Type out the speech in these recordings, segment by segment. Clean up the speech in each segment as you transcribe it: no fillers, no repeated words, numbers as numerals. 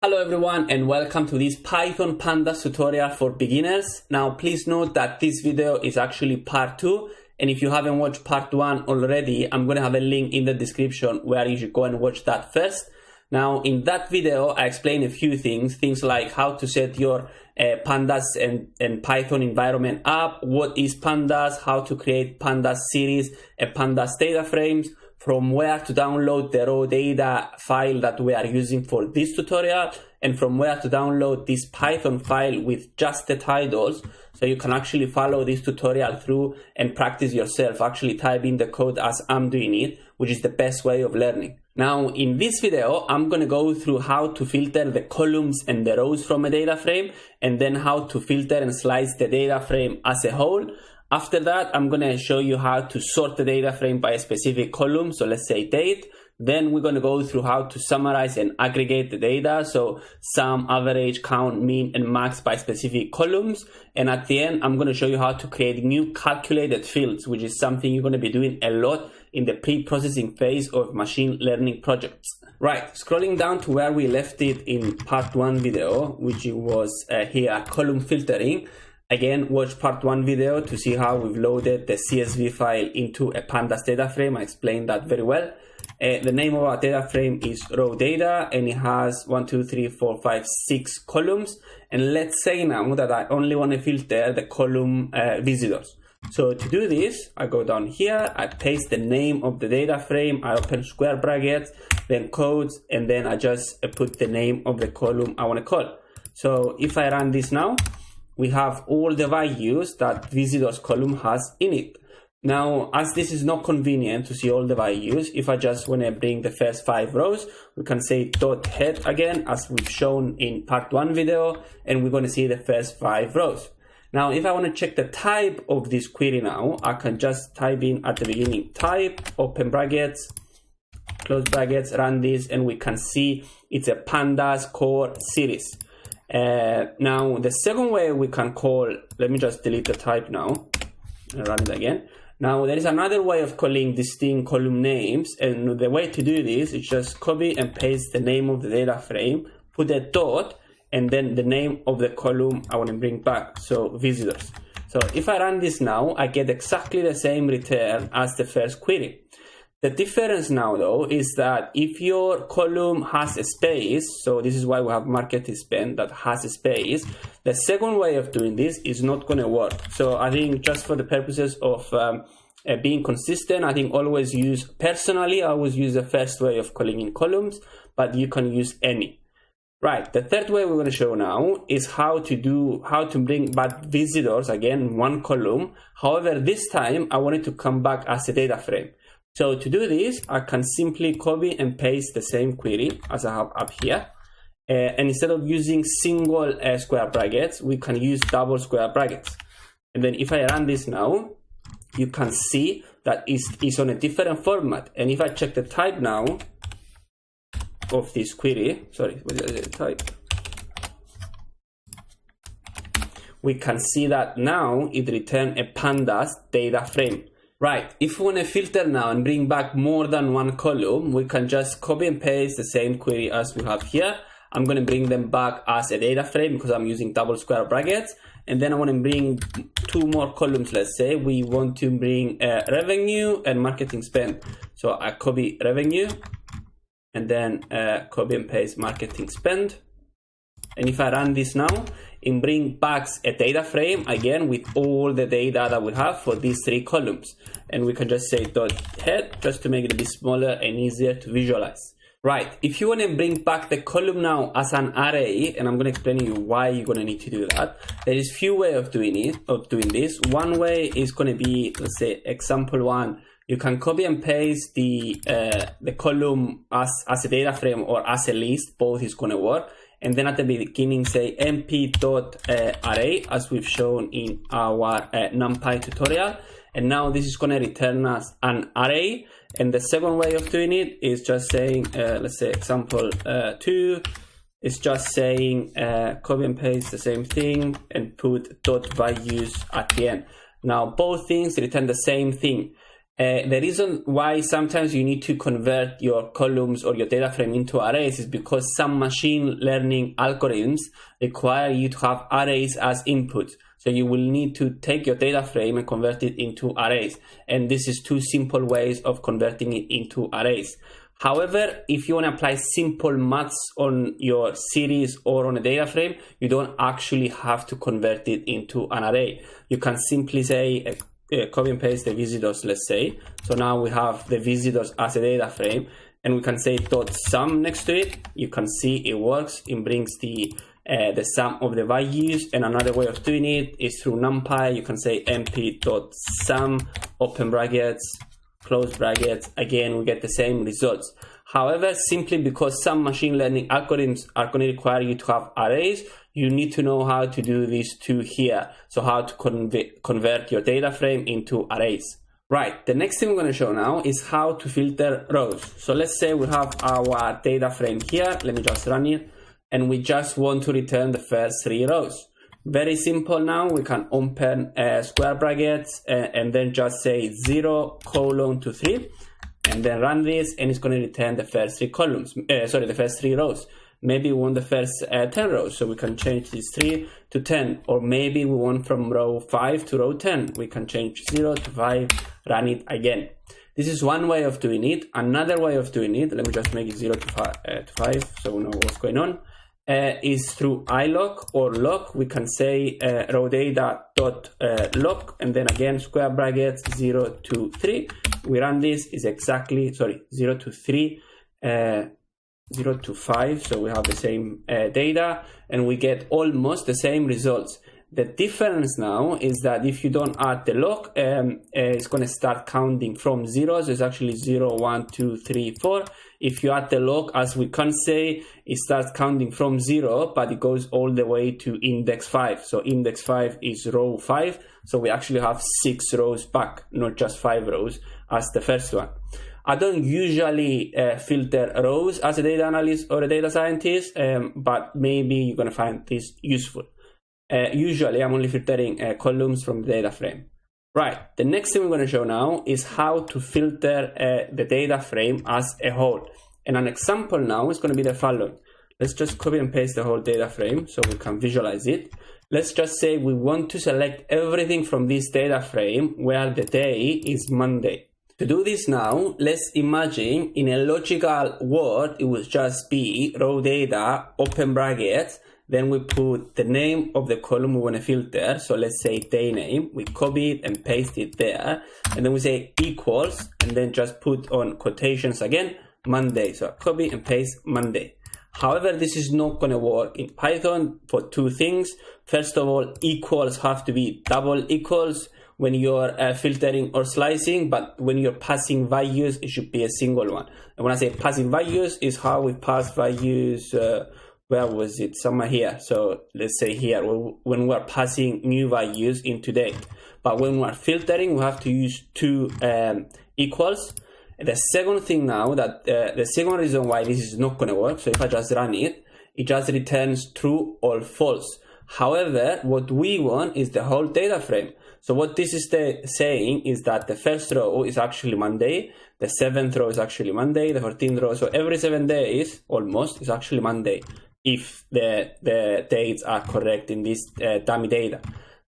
Hello everyone and welcome to this Python Pandas tutorial for beginners. Now please note that this video is actually part 2, and if you haven't watched part 1 already, I'm going to have a link in the description where you should go and watch that first. Now in that video I explain a few things like how to set your Pandas and Python environment up, what is Pandas, how to create Pandas series and Pandas DataFrames, from where to download the raw data file that we are using for this tutorial, and from where to download this Python file with just the titles, so you can actually follow this tutorial through and practice yourself, actually type in the code as I'm doing it, which is the best way of learning. Now in this video, I'm going to go through how to filter the columns and the rows from a data frame, and then how to filter and slice the data frame as a whole. After that, I'm going to show you how to sort the data frame by a specific column. So let's say date. Then we're going to go through how to summarize and aggregate the data. So sum, average, count, mean, and max by specific columns. And at the end, I'm going to show you how to create new calculated fields, which is something you're going to be doing a lot in the pre-processing phase of machine learning projects. Right, scrolling down to where we left it in part 1 video, which was here, column filtering. Again, watch part 1 video to see how we've loaded the CSV file into a Pandas data frame. I explained that very well. The name of our data frame is raw data, and it has 6 columns. And let's say now that I only want to filter the column visitors. So to do this, I go down here, I paste the name of the data frame, I open square brackets, then codes, and then I just put the name of the column I want to call. So if I run this now, we have all the values that visitors column has in it. Now, as this is not convenient to see all the values, if I just want to bring the first 5 rows, we can say dot head again, as we've shown in part 1 video, and we're going to see the first 5 rows. Now, if I want to check the type of this query now, I can just type in at the beginning type, open brackets, close brackets, run this, and we can see it's a Pandas core series. Now the second way we can call, let me just delete the type now and run it again. Now there is another way of calling distinct column names, and the way to do this is just copy and paste the name of the data frame, put a dot, and then the name of the column I want to bring back, so visitors. So if I run this now, I get exactly the same return as the first query. The difference now though is that if your column has a space, so this is why we have marketing spend that has a space, the second way of doing this is not going to work. So I think just for the purposes of being consistent, I think always personally I always use the first way of calling in columns, but you can use any. Right, the third way we're going to show now is how to bring back visitors, again, one column. However, this time I want it to come back as a data frame. So to do this, I can simply copy and paste the same query as I have up here. And instead of using single square brackets, we can use double square brackets. And then if I run this now, you can see that it's on a different format. And if I check the type now of this query, sorry, what is the type? We can see that now it returned a Pandas data frame. Right, if we want to filter now and bring back more than one column, we can just copy and paste the same query as we have here. I'm going to bring them back as a data frame because I'm using double square brackets. And then I want to bring 2 more columns, let's say. We want to bring revenue and marketing spend. So I copy revenue and then copy and paste marketing spend. And if I run this now, it brings back a data frame again with all the data that we have for these 3 columns. And we can just say dot head just to make it a bit smaller and easier to visualize. Right, if you want to bring back the column now as an array, and I'm going to explain to you why you're going to need to do that. There is few ways of doing this. One way is going to be, let's say, example 1. You can copy and paste the column as a data frame or as a list. Both is going to work. And then at the beginning say np.array as we've shown in our NumPy tutorial. And now this is going to return us an array. And the second way of doing it is just saying, let's say example 2 is just saying copy and paste the same thing and put dot values at the end. Now both things return the same thing. The reason why sometimes you need to convert your columns or your data frame into arrays is because some machine learning algorithms require you to have arrays as input. So you will need to take your data frame and convert it into arrays. And this is two simple ways of converting it into arrays. However, if you want to apply simple maths on your series or on a data frame, you don't actually have to convert it into an array. You can simply say, copy and paste the visitors, let's say. So now we have the visitors as a data frame, and we can say .sum next to it. You can see it works. It brings the sum of the values. And another way of doing it is through NumPy. You can say mp.sum, open brackets, close brackets. Again, we get the same results. However, simply because some machine learning algorithms are going to require you to have arrays, you need to know how to do these two here. So how to convert your data frame into arrays. Right, the next thing we're going to show now is how to filter rows. So let's say we have our data frame here. Let me just run it. And we just want to return the first 3 rows. Very simple now. We can open square brackets and then just say 0 colon to 3. And then run this, and it's going to return the first 3 columns. The first 3 rows. Maybe we want the first 10 rows, so we can change this 3 to 10. Or maybe we want from row 5 to row 10. We can change 0 to 5, run it again. This is one way of doing it. Another way of doing it, let me just make it 0 to 5 so we know what's going on, is through iloc or loc. We can say row data dot loc, and then again square brackets 0 to 3. We run this, is exactly 0 to 3, 0 to 5, so we have the same data, and we get almost the same results. The difference now is that if you don't add the loc, it's going to start counting from 0, so it's actually 0, 1, 2, 3, 4. If you add the loc, as we can say, it starts counting from 0, but it goes all the way to index 5. So index 5 is row 5, so we actually have 6 rows back, not just 5 rows as the first one. I don't usually filter rows as a data analyst or a data scientist, but maybe you're going to find this useful. Usually I'm only filtering columns from the data frame. Right, the next thing we're going to show now is how to filter the data frame as a whole. And an example now is going to be the following. Let's just copy and paste the whole data frame so we can visualize it. Let's just say we want to select everything from this data frame where the day is Monday. To do this now, let's imagine in a logical word, it would just be row data, open brackets, then we put the name of the column we want to filter. So let's say day name, we copy it and paste it there. And then we say equals, and then just put on quotations again, Monday. So copy and paste Monday. However, this is not going to work in Python for 2 things. First of all, equals have to be double equals when you're filtering or slicing, but when you're passing values, it should be a single one. And when I say passing values, is how we pass values, where was it? Somewhere here. So let's say here, when we're passing new values into date. But when we're filtering, we have to use 2 equals. The second thing now, that the second reason why this is not going to work, so if I just run it, it just returns true or false. However, what we want is the whole data frame. So what this is saying is that the first row is actually Monday, the 7th row is actually Monday, the 14th row, so every 7 days almost is actually Monday if the dates are correct in this dummy data.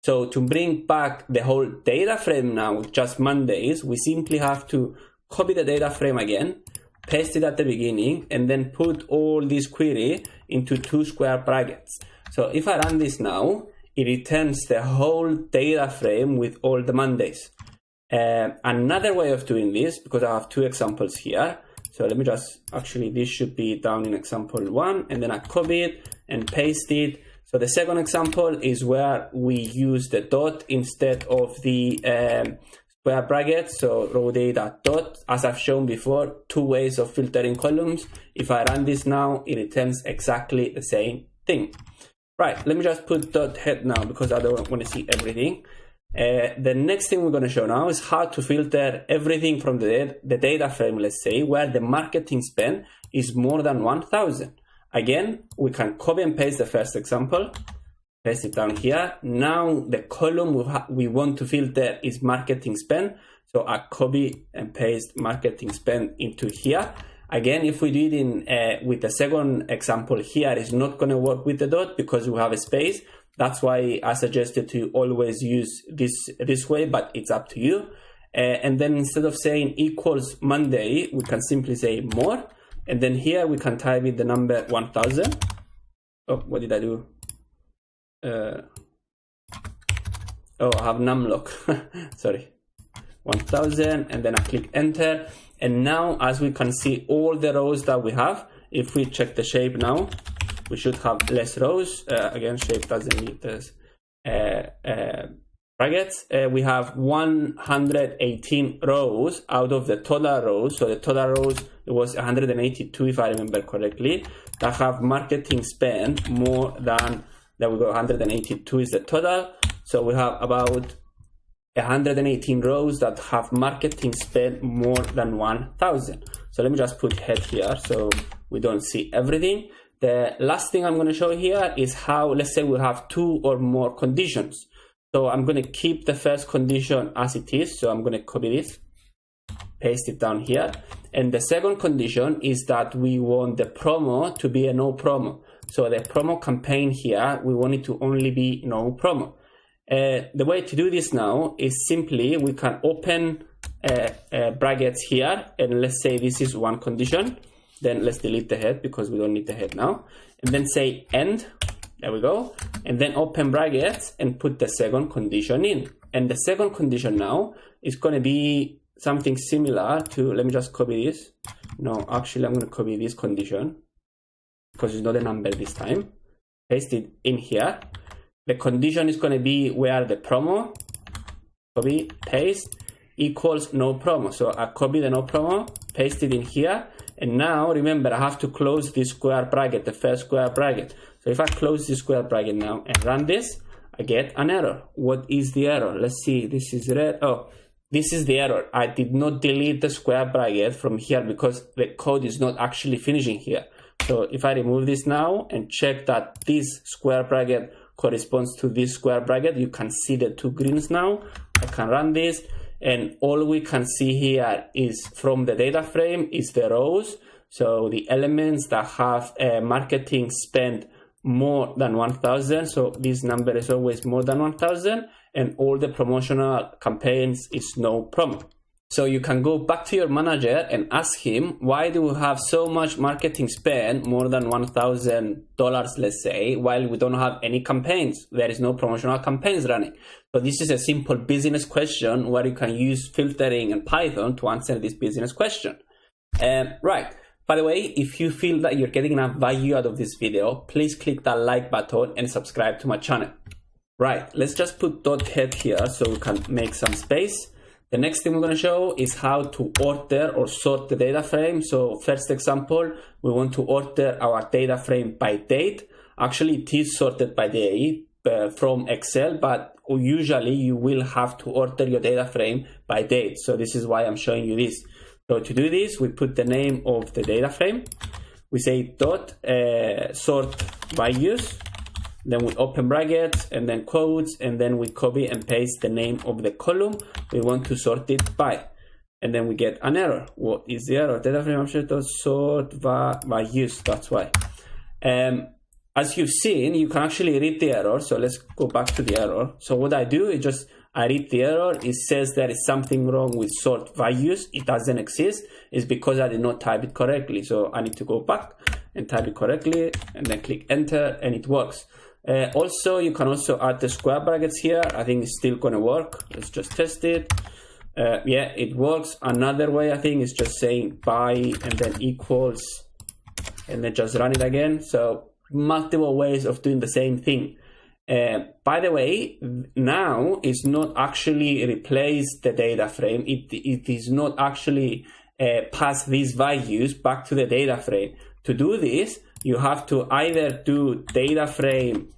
So to bring back the whole data frame now with just Mondays, we simply have to copy the data frame again, paste it at the beginning, and then put all this query into 2 square brackets. So if I run this now, it returns the whole data frame with all the Mondays. Another way of doing this, because I have 2 examples here, so let me just, actually this should be down in example 1, and then I copy it and paste it. So the second example is where we use the dot instead of the square brackets, so row data dot. As I've shown before, 2 ways of filtering columns. If I run this now, it returns exactly the same thing. Right, let me just put dot head now because I don't want to see everything. The next thing we're going to show now is how to filter everything from the data frame, let's say, where the marketing spend is more than 1,000. Again, we can copy and paste the first example, paste it down here. Now the column we want to filter is marketing spend. So I copy and paste marketing spend into here. Again, if we do it in with the second example here, it's not going to work with the dot because we have a space. That's why I suggested to always use this way, but it's up to you. And then instead of saying equals Monday, we can simply say more. And then here we can type in the number 1000. Oh, what did I do? Oh, I have numlock. Sorry. 1000, and then I click enter. And now, as we can see, all the rows that we have, if we check the shape now, we should have less rows. Again, shape doesn't need this brackets. We have 118 rows out of the total rows. So the total rows, it was 182 if I remember correctly, that have marketing spend more than, that we go 182 is the total. So we have about 118 rows that have marketing spend more than 1000. So let me just put head here so we don't see everything. The last thing I'm going to show here is how, let's say we have 2 or more conditions. So I'm going to keep the first condition as it is. So I'm going to copy this, paste it down here. And the second condition is that we want the promo to be a no promo. So the promo campaign here, we want it to only be no promo. The way to do this now is simply we can open brackets here, and let's say this is one condition. Then let's delete the head because we don't need the head now. And then say end. There we go. And then open brackets and put the second condition in. And the second condition now is going to be something similar to, let me just copy this. No, actually I'm going to copy this condition because it's not a number this time. Paste it in here. The condition is going to be where the promo, copy, paste, equals no promo. So I copy the no promo, paste it in here. And now remember, I have to close this square bracket, the first square bracket. So if I close this square bracket now and run this, I get an error. What is the error? Let's see, this is red. Oh, this is the error. I did not delete the square bracket from here because the code is not actually finishing here. So if I remove this now and check that this square bracket corresponds to this square bracket, you can see the two greens now. I can run this, and all we can see here is from the data frame is the rows. So the elements that have marketing spend more than 1000. So this number is always more than 1000, and all the promotional campaigns is no promo. So you can go back to your manager and ask him, why do we have so much marketing spend, more than $1,000, let's say, while we don't have any campaigns? There is no promotional campaigns running. So this is a simple business question where you can use filtering and Python to answer this business question. Right. By the way, if you feel that you're getting enough value out of this video, please click that like button and subscribe to my channel. Right. Let's just put .head here so we can make some space. The next thing we're going to show is how to order or sort the data frame. So first example, we want to order our data frame by date. Actually, it is sorted by date from Excel, but usually you will have to order your data frame by date. So this is why I'm showing you this. So to do this, we put the name of the data frame. We say dot sort values. Then we open brackets and then quotes, and then we copy and paste the name of the column we want to sort it by. And then we get an error. What is the error? Data frame option sort values. That's why. As you've seen, you can actually read the error. So let's go back to the error. So what I do is just I read the error. It says there is something wrong with sort values. It doesn't exist. It's because I did not type it correctly. So I need to go back and type it correctly and then click enter, and it works. Also, you can also add the square brackets here. I think it's still going to work. Let's just test it. Yeah, it works. Another way, I think, is just saying by and then equals and then just run it again. So multiple ways of doing the same thing. By the way, now it's not actually replace the data frame. It is not actually pass these values back to the data frame. To do this, you have to either do data frame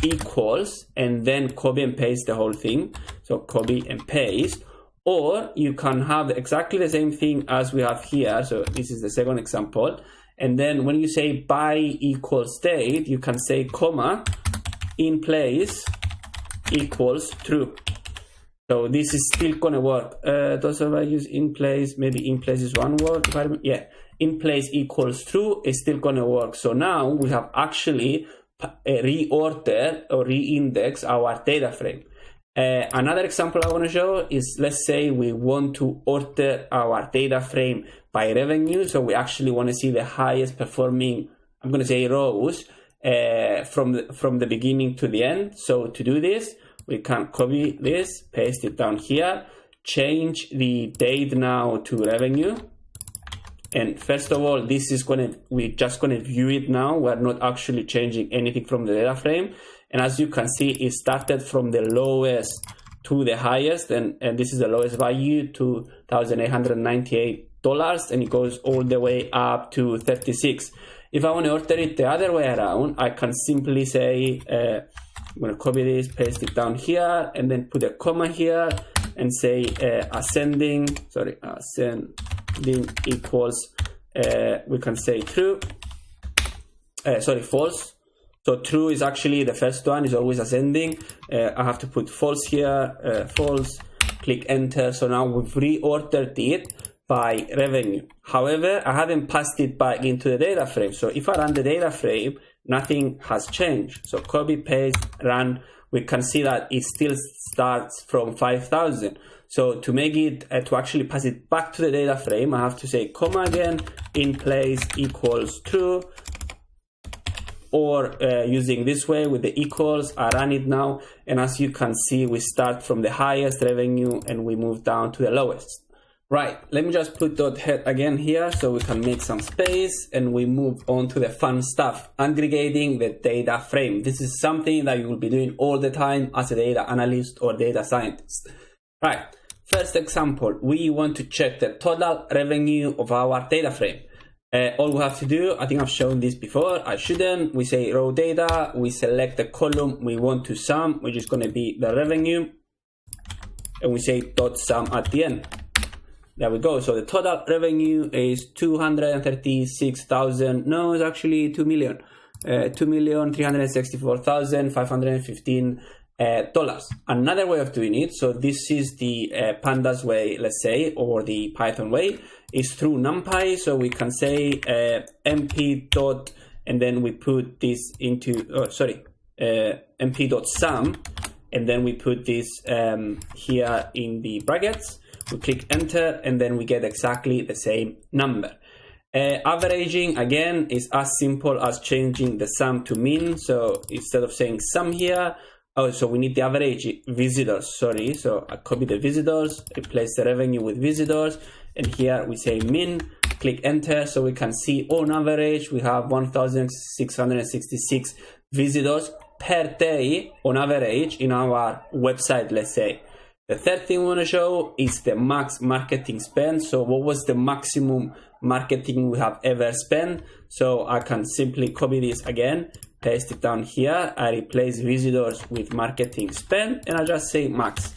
equals and then copy and paste the whole thing. So copy and paste, or you can have exactly the same thing as we have here. So this is the second example. And then when you say by equals date, you can say comma in place equals true. So this is still gonna work. Those are values in place, maybe in place is one word. Yeah, in place equals true, is still gonna work. So now we have actually reordered or re-indexed our data frame. Another example I want to show is, let's say we want to order our data frame by revenue. So we actually want to see the highest performing, I'm going to say, rows from the beginning to the end. So to do this, we can copy this, paste it down here, change the date now to revenue. And first of all, this is we're just gonna view it now. We're not actually changing anything from the data frame. And as you can see, it started from the lowest to the highest, and this is the lowest value, $2,898, and it goes all the way up to 36. If I want to order it the other way around, I can simply say, I'm going to copy this, paste it down here, and then put a comma here and say ascending equals, we can say true, false. So true is actually the first one, is always ascending. I have to put false here, false, click enter. So now we've reordered it by revenue. However, I haven't passed it back into the data frame. So if I run the data frame, nothing has changed. So copy, paste, run. We can see that it still starts from 5,000. So to make it, to actually pass it back to the data frame, I have to say comma again, in place equals true, or using this way with the equals. I run it now, and as you can see, we start from the highest revenue and we move down to the lowest. Right, let me just put dot head again here so we can make some space, and we move on to the fun stuff, aggregating the data frame. This is something that you will be doing all the time as a data analyst or data scientist. Right, first example, we want to check the total revenue of our data frame. All we have to do, I think I've shown this before, I shouldn't, we say raw data, we select the column we want to sum, which is going to be the revenue, and we say dot sum at the end. There we go. So the total revenue is 236,000. No, it's actually 2 million. $2,364,515. Another way of doing it, so this is the Pandas way, let's say, or the Python way, is through NumPy. So we can say mp dot, and then we put this into, mp dot sum, and then we put this here in the brackets. We click enter, and then we get exactly the same number. Averaging, again, is as simple as changing the sum to min. So instead of saying sum here, so we need the average visitors, sorry. So I copy the visitors, replace the revenue with visitors, and here we say min, click enter. So we can see on average, we have 1,666 visitors per day on average in our website, let's say. The third thing we want to show is the max marketing spend. So what was the maximum marketing we have ever spent? So I can simply copy this again, paste it down here. I replace visitors with marketing spend, and I just say max.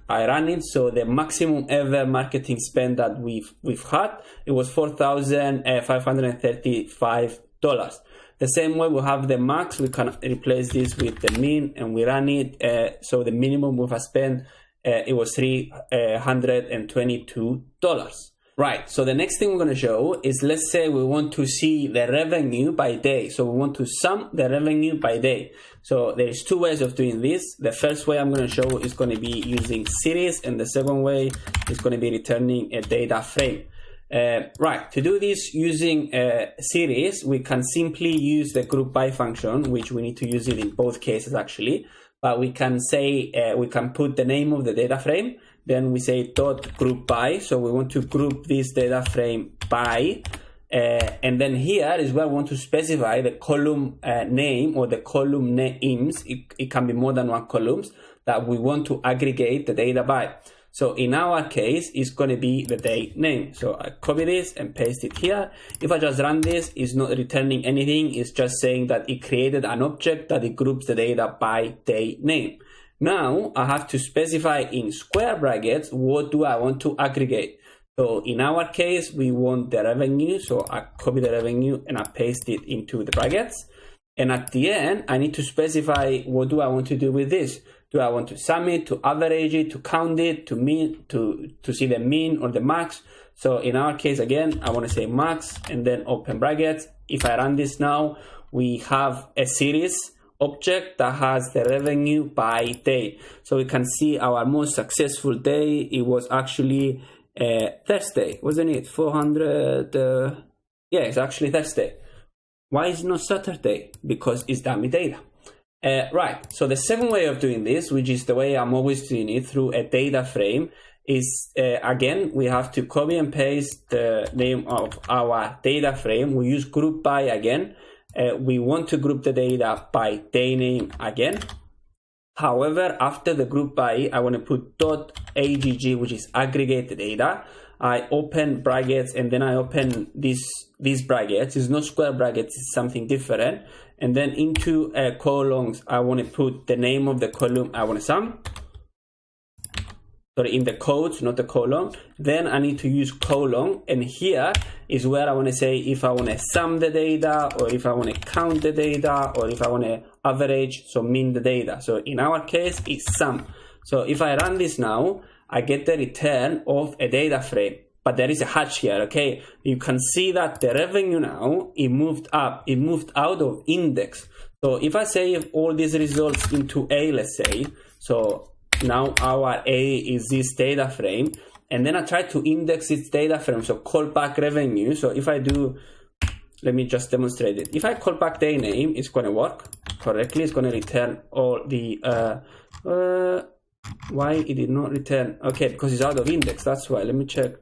I run it. So the maximum ever marketing spend that we've had, it was $4,535. The same way we have the max, we can replace this with the min, and we run it. So the minimum we have spent, it was $322. Right, so the next thing we're going to show is, let's say we want to see the revenue by day. So we want to sum the revenue by day. So there's two ways of doing this. The first way I'm going to show is going to be using series, and the second way is going to be returning a data frame. Right, to do this using series, we can simply use the group by function, which we need to use it in both cases actually. But we can say, we can put the name of the data frame, then we say dot group by. So we want to group this data frame by, and then here is where we want to specify the column name or the column names. It can be more than one columns that we want to aggregate the data by. So in our case, it's going to be the day name. So I copy this and paste it here. If I just run this, it's not returning anything. It's just saying that it created an object that it groups the data by day name. Now I have to specify in square brackets, what do I want to aggregate? So in our case, we want the revenue. So I copy the revenue and I paste it into the brackets. And at the end, I need to specify, what do I want to do with this? Do I want to sum it, to average it, to count it, to mean, to see the mean or the max? So in our case, again, I want to say max and then open brackets. If I run this now, we have a series object that has the revenue by day. So we can see our most successful day. It was actually Thursday, wasn't it? 400. Yeah, it's actually Thursday. Why is it not Saturday? Because it's dummy data. Right, so the second way of doing this, which is the way I'm always doing it through a data frame, is again, we have to copy and paste the name of our data frame. We use group by again. We want to group the data by day name again. However, after the group by, I want to put .agg, which is aggregate data. I open brackets and then I open these brackets. It's not square brackets, it's something different. And then into columns, I want to put the name of the column I want to sum. Sorry, in the codes, not the column. Then I need to use column, and here is where I want to say if I want to sum the data, or if I want to count the data, or if I want to average, so mean the data. So in our case, it's sum. So if I run this now, I get the return of a data frame. But there is a hatch here, okay? You can see that the revenue now, it moved up, it moved out of index. So if I save all these results into A, let's say, so now our A is this data frame, and then I try to index its data frame, so call back revenue. So if I do, let me just demonstrate it. If I call back day name, it's going to work correctly. It's going to return all the, why it did not return? Okay, because it's out of index, that's why. Let me check.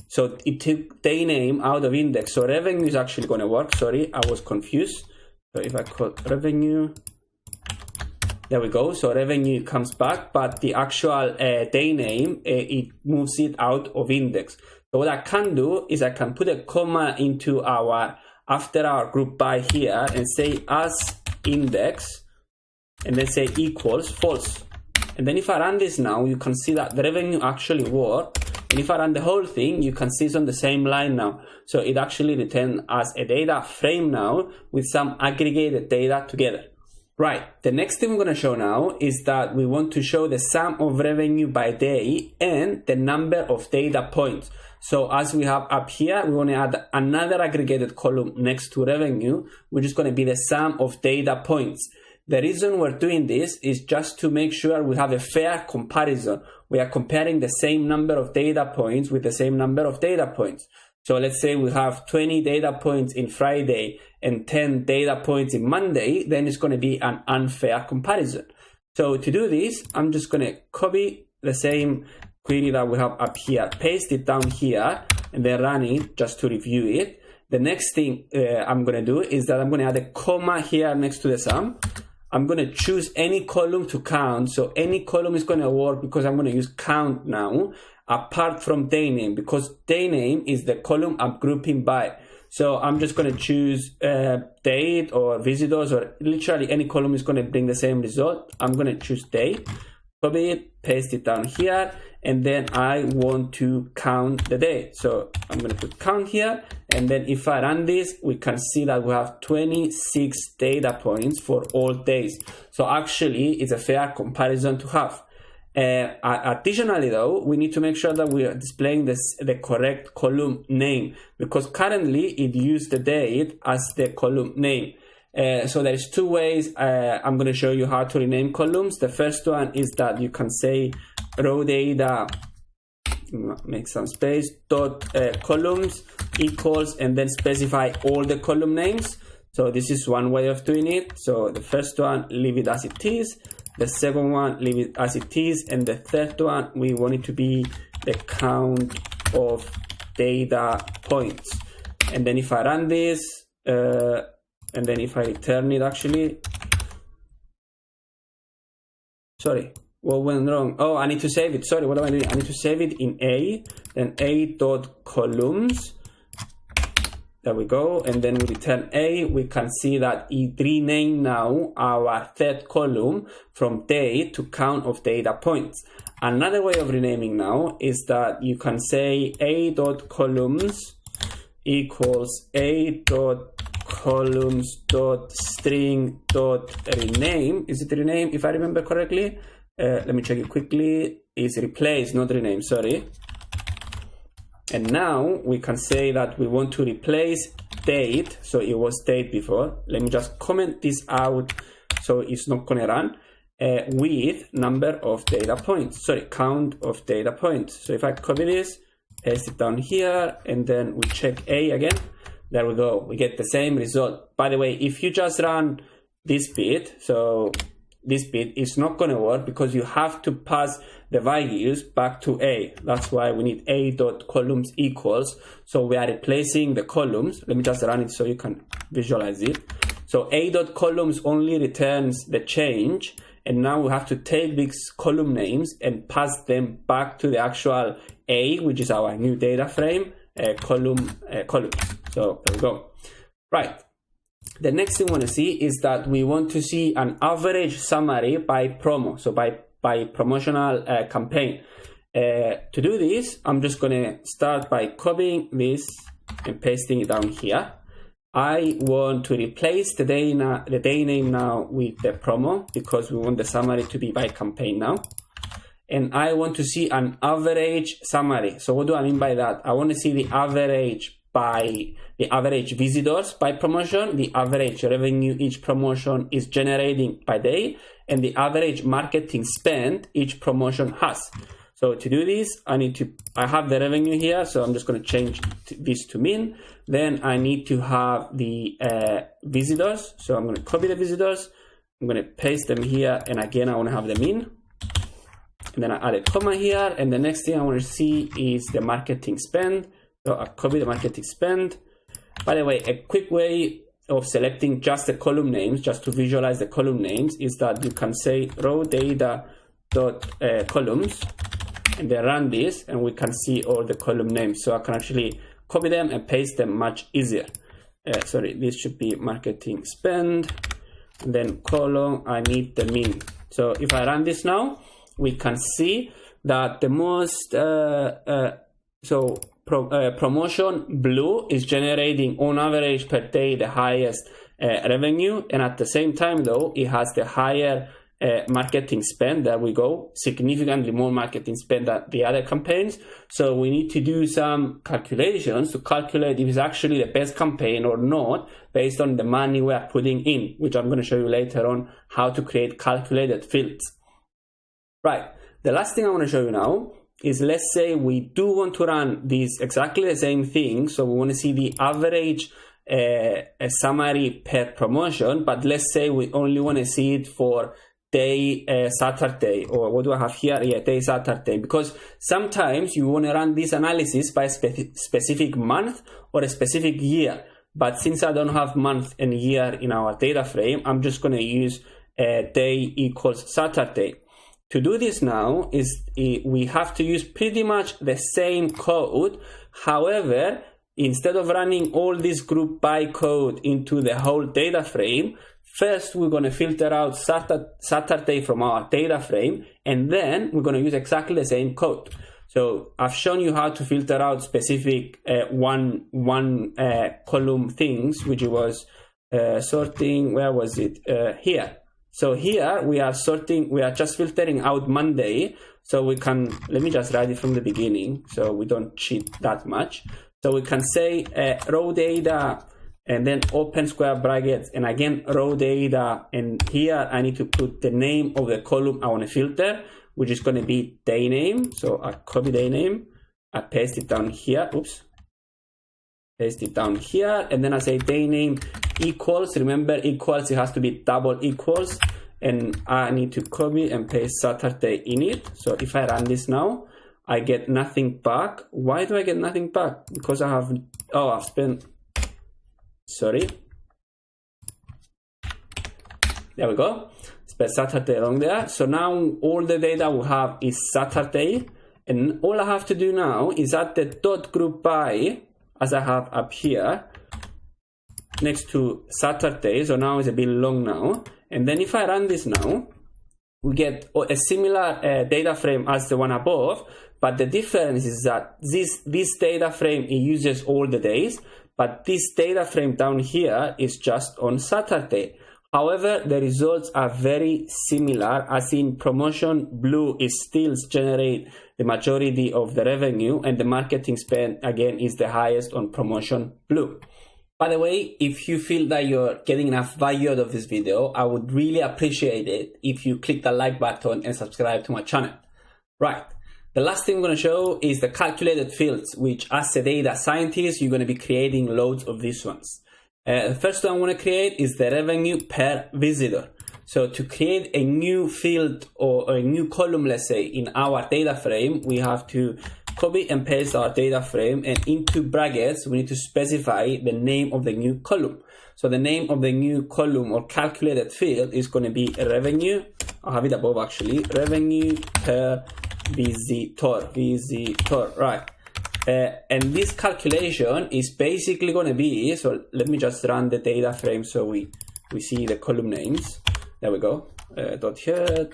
So it took day name out of index. So revenue is actually going to work. Sorry, I was confused. So if I call revenue, there we go. So revenue comes back, but the actual day name, it moves it out of index. So what I can do is I can put a comma into our, after our group by here, and say as index, and then say equals false. And then if I run this now, you can see that the revenue actually worked. And if I run the whole thing, you can see it's on the same line now. So it actually returned as a data frame now with some aggregated data together. Right, the next thing we're going to show now is that we want to show the sum of revenue by day and the number of data points. So as we have up here, we want to add another aggregated column next to revenue, which is going to be the sum of data points. The reason we're doing this is just to make sure we have a fair comparison. We are comparing the same number of data points with the same number of data points. So let's say we have 20 data points in Friday and 10 data points in Monday, then it's going to be an unfair comparison. So to do this, I'm just going to copy the same query that we have up here, paste it down here, and then run it just to review it. The next thing I'm going to do is that I'm going to add a comma here next to the sum. I'm going to choose any column to count. So any column is going to work because I'm going to use count now, apart from day name, because day name is the column I'm grouping by. So I'm just going to choose date or visitors, or literally any column is going to bring the same result. I'm going to choose date, copy it, paste it down here, and then I want to count the day. So I'm going to put count here, and then if I run this, we can see that we have 26 data points for all days. So actually, it's a fair comparison to have. Additionally though, we need to make sure that we are displaying the correct column name, because currently it used the date as the column name. So there's two ways I'm going to show you how to rename columns. The first one is that you can say row data, make some space, dot columns equals, and then specify all the column names. So this is one way of doing it. So the first one, leave it as it is. The second one, leave it as it is. And the third one, we want it to be the count of data points. And then if I run this, and then if I return it, actually, sorry, what went wrong? Oh, I need to save it. Sorry, what am I doing? I need to save it in A, then A.columns. There we go. And then we return A. We can see that it renamed now our third column from day to count of data points. Another way of renaming now is that you can say A.columns equals A.columns.string.rename. Is it rename, if I remember correctly? let me check it quickly, is replace, not rename, sorry. And now we can say that we want to replace date, so it was date before. Let me just comment this out so it's not gonna run, with number of data points, sorry, count of data points. So if I copy this, paste it down here, and then we check A again, there we go, we get the same result. By the way, if you just run this bit, so this bit is not going to work because you have to pass the values back to A. That's why we need A.columns equals. So we are replacing the columns. Let me just run it so you can visualize it. So A.columns only returns the change. And now we have to take these column names and pass them back to the actual A, which is our new data frame, columns. So there we go. Right. The next thing we want to see is that we want to see an average summary by promo, so by promotional campaign. To do this, I'm just going to start by copying this and pasting it down here. I want to replace the day name now with the promo because we want the summary to be by campaign now. And I want to see an average summary. So what do I mean by that? I want to see the average visitors by promotion, the average revenue each promotion is generating by day, and the average marketing spend each promotion has. So to do this, I have the revenue here, so I'm just going to change this to min. Then I need to have the visitors, so I'm going to copy the visitors, I'm going to paste them here, and again I want to have the min. And then I add a comma here, and the next thing I want to see is the marketing spend. So I copy the marketing spend. By the way, a quick way of selecting just the column names, just to visualize the column names, is that you can say raw data dot columns, and then run this, and we can see all the column names. So I can actually copy them and paste them much easier. Sorry, this should be marketing spend, and then column, I need the min. So if I run this now, we can see that the most promotion blue is generating on average per day the highest revenue, and at the same time though it has the higher marketing spend. There we go, significantly more marketing spend than the other campaigns. So we need to do some calculations to calculate if it's actually the best campaign or not based on the money we are putting in, which I'm going to show you later on how to create calculated fields. Right, the last thing I want to show you now is, let's say we do want to run this exactly the same thing. So we want to see the average summary per promotion, but let's say we only want to see it for day Saturday, or what do I have here? Yeah, day Saturday, because sometimes you want to run this analysis by a specific month or a specific year. But since I don't have month and year in our data frame, I'm just going to use day equals Saturday. To do this now we have to use pretty much the same code. However, instead of running all this group by code into the whole data frame, first we're going to filter out Saturday from our data frame, and then we're going to use exactly the same code. So I've shown you how to filter out specific one column things, which was sorting, where was it? Here. So here we are just filtering out Monday. So we can, let me just write it from the beginning so we don't cheat that much. So we can say raw data and then open square brackets and again raw data, and here I need to put the name of the column I want to filter, which is going to be day name. So I copy day name, I paste it down here, oops, paste it down here, and then I say day name equals, remember equals, it has to be double equals, and I need to copy and paste Saturday in it. So if I run this now, I get nothing back. Why do I get nothing back? Because I have, I've spent, sorry, there we go, spent Saturday wrong there. So now all the data we have is Saturday, and all I have to do now is add the dot group by, as I have up here next to Saturday. So now it's a bit long now, and then if I run this now, we get a similar data frame as the one above, but the difference is that this data frame, it uses all the days, but this data frame down here is just on Saturday. However, the results are very similar, as in promotion blue is still generate the majority of the revenue, and the marketing spend again is the highest on promotion blue. By the way, if you feel that you're getting enough value out of this video, I would really appreciate it if you click the like button and subscribe to my channel. Right, the last thing I'm going to show is the calculated fields, which as a data scientist, you're going to be creating loads of these ones. The first one I want to create is the revenue per visitor. So to create a new field or a new column, let's say, in our data frame, we have to copy and paste our data frame, and into brackets, we need to specify the name of the new column. So the name of the new column or calculated field is going to be revenue. I'll have it above actually, revenue per visitor, right. And this calculation is basically going to be, so let me just run the data frame so we see the column names. There we go, dot head.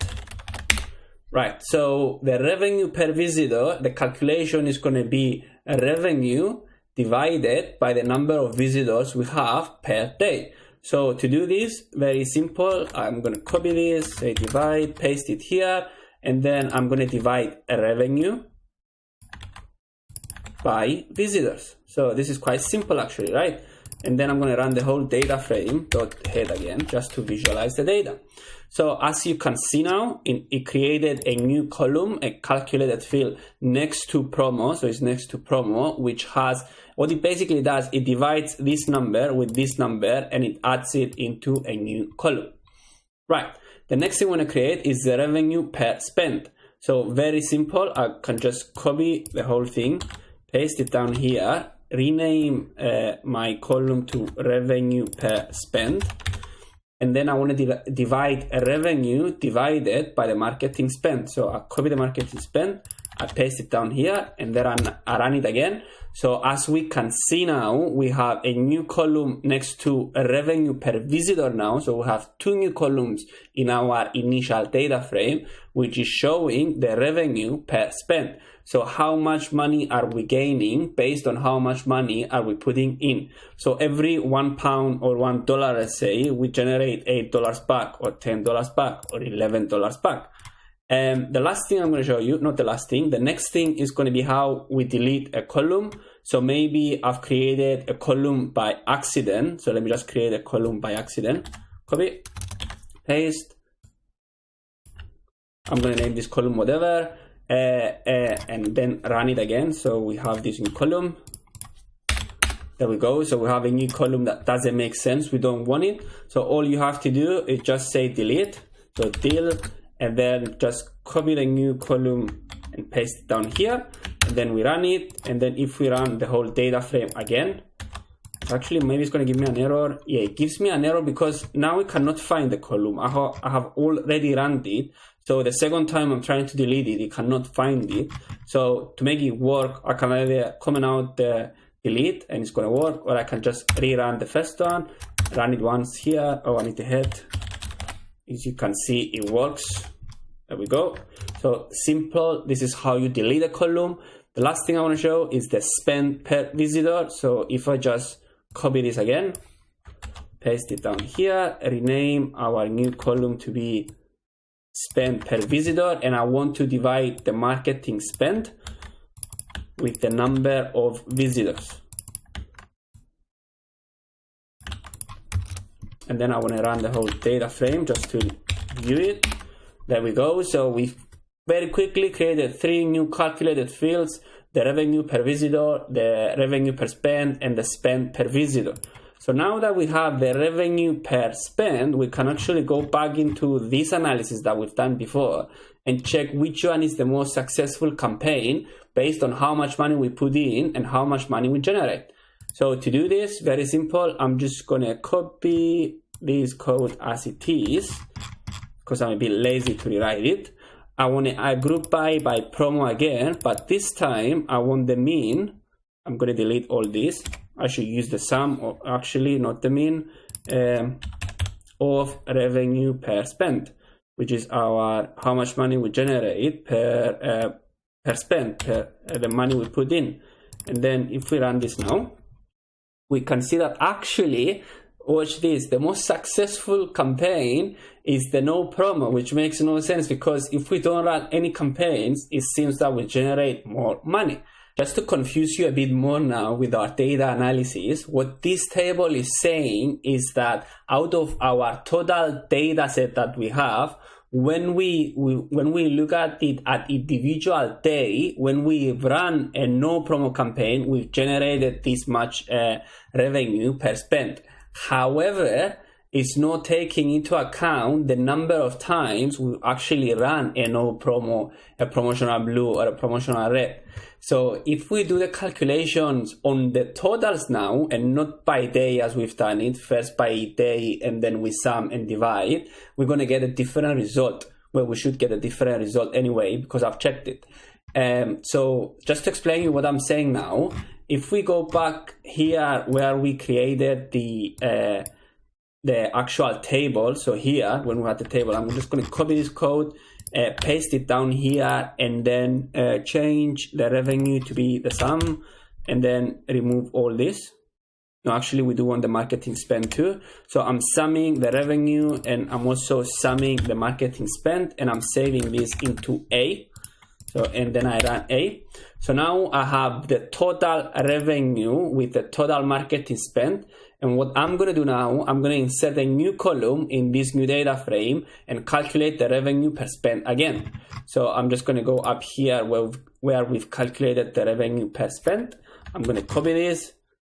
Right, so the revenue per visitor, the calculation is going to be a revenue divided by the number of visitors we have per day. So to do this, very simple, I'm going to copy this, say divide, paste it here, and then I'm going to divide a revenue by visitors. So this is quite simple actually, right? And then I'm going to run the whole data frame dot head again, just to visualize the data. So as you can see now, it created a new column, a calculated field next to promo. So it's next to promo, which has, what it basically does, it divides this number with this number and it adds it into a new column. Right. The next thing I want to create is the revenue per spend. So very simple. I can just copy the whole thing, paste it down here, rename my column to revenue per spend, and then I want to divide a revenue divided by the marketing spend. So I copy the marketing spend, I paste it down here, and then I run it again. So as we can see now, we have a new column next to a revenue per visitor now. So we have two new columns in our initial data frame, which is showing the revenue per spend. So how much money are we gaining based on how much money are we putting in? So every £1 or $1, let's say, we generate $8 back or $10 back or $11 back. The last thing I'm going to show you, not the last thing, the next thing is going to be how we delete a column. So maybe I've created a column by accident. So let me just create a column by accident. Copy, paste. I'm going to name this column whatever. And then run it again. So we have this new column. There we go. So we have a new column that doesn't make sense. We don't want it. So all you have to do is just say delete. So delete, and then just copy the new column and paste it down here. And then we run it. And then if we run the whole data frame again, actually maybe it's going to give me an error. Yeah, it gives me an error because now we cannot find the column. I have already run it. So the second time I'm trying to delete it, it cannot find it. So to make it work, I can either comment out the delete and it's going to work, or I can just rerun the first one, run it once here. Oh, I need the head. As you can see, it works. There we go. So simple. This is how you delete a column. The last thing I want to show is the spend per visitor. So if I just copy this again, paste it down here, rename our new column to be spend per visitor, and I want to divide the marketing spend with the number of visitors. And then I want to run the whole data frame just to view it. There we go. So we very quickly created three new calculated fields: the revenue per visitor, the revenue per spend, and the spend per visitor. So now that we have the revenue per spend, we can actually go back into this analysis that we've done before and check which one is the most successful campaign based on how much money we put in and how much money we generate. So to do this, very simple, I'm just going to copy this code as it is because I'm a bit lazy to rewrite it. I want to group by promo again, but this time I want the mean. I'm going to delete all this. I should use the sum, or actually not the mean, of revenue per spend, which is our how much money we generate per spend, per the money we put in. And then if we run this now, we can see that actually watch this, the most successful campaign is the no promo, which makes no sense because if we don't run any campaigns, it seems that we generate more money. Just to confuse you a bit more now with our data analysis, what this table is saying is that out of our total data set that we have, when we look at it at individual day, when we run a no promo campaign, we've generated this much revenue per spend. However, it's not taking into account the number of times we actually run a no promo, a promotional blue or a promotional red. So if we do the calculations on the totals now and not by day as we've done it, first by day and then we sum and divide, we're going to get a different result. Well, we should get a different result anyway because I've checked it. So just to explain you what I'm saying now, if we go back here where we created the actual table, so here when we had the table, I'm just going to copy this code, paste it down here, and then change the revenue to be the sum, and then remove all this. No, actually we do want the marketing spend too. So I'm summing the revenue and I'm also summing the marketing spend, and I'm saving this into A. So, and then I run A. So now I have the total revenue with the total marketing spend. And what I'm going to do now, I'm going to insert a new column in this new data frame and calculate the revenue per spend again. So I'm just going to go up here where we've calculated the revenue per spend. I'm going to copy this.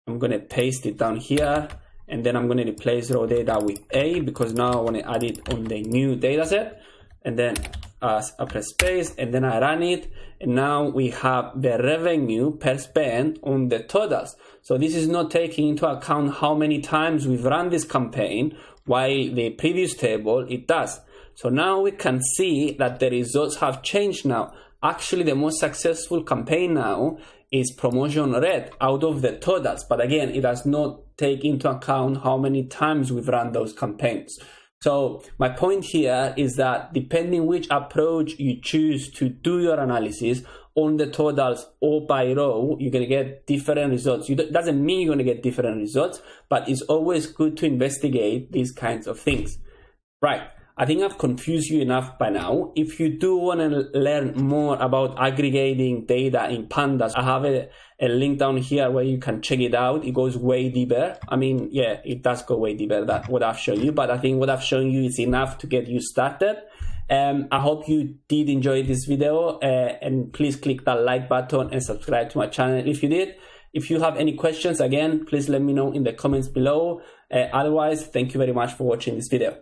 I'm going to paste it down here. And then I'm going to replace raw data with A because now I want to add it on the new data set. And then I press space and then I run it, and now we have the revenue per spend on the totals. So this is not taking into account how many times we've run this campaign, while the previous table it does. So now we can see that the results have changed now. Actually, the most successful campaign now is promotion red out of the totals, but again, it does not take into account how many times we've run those campaigns. So my point here is that depending which approach you choose to do your analysis on the totals or by row, you're going to get different results. It doesn't mean you're going to get different results, but it's always good to investigate these kinds of things. Right. I think I've confused you enough by now. If you do want to learn more about aggregating data in Pandas, I have a link down here where you can check it out. It goes way deeper. I mean, yeah, it does go way deeper than what I've shown you, but I think what I've shown you is enough to get you started. I hope you did enjoy this video, and please click that like button and subscribe to my channel if you did. If you have any questions, again, please let me know in the comments below. Otherwise, thank you very much for watching this video.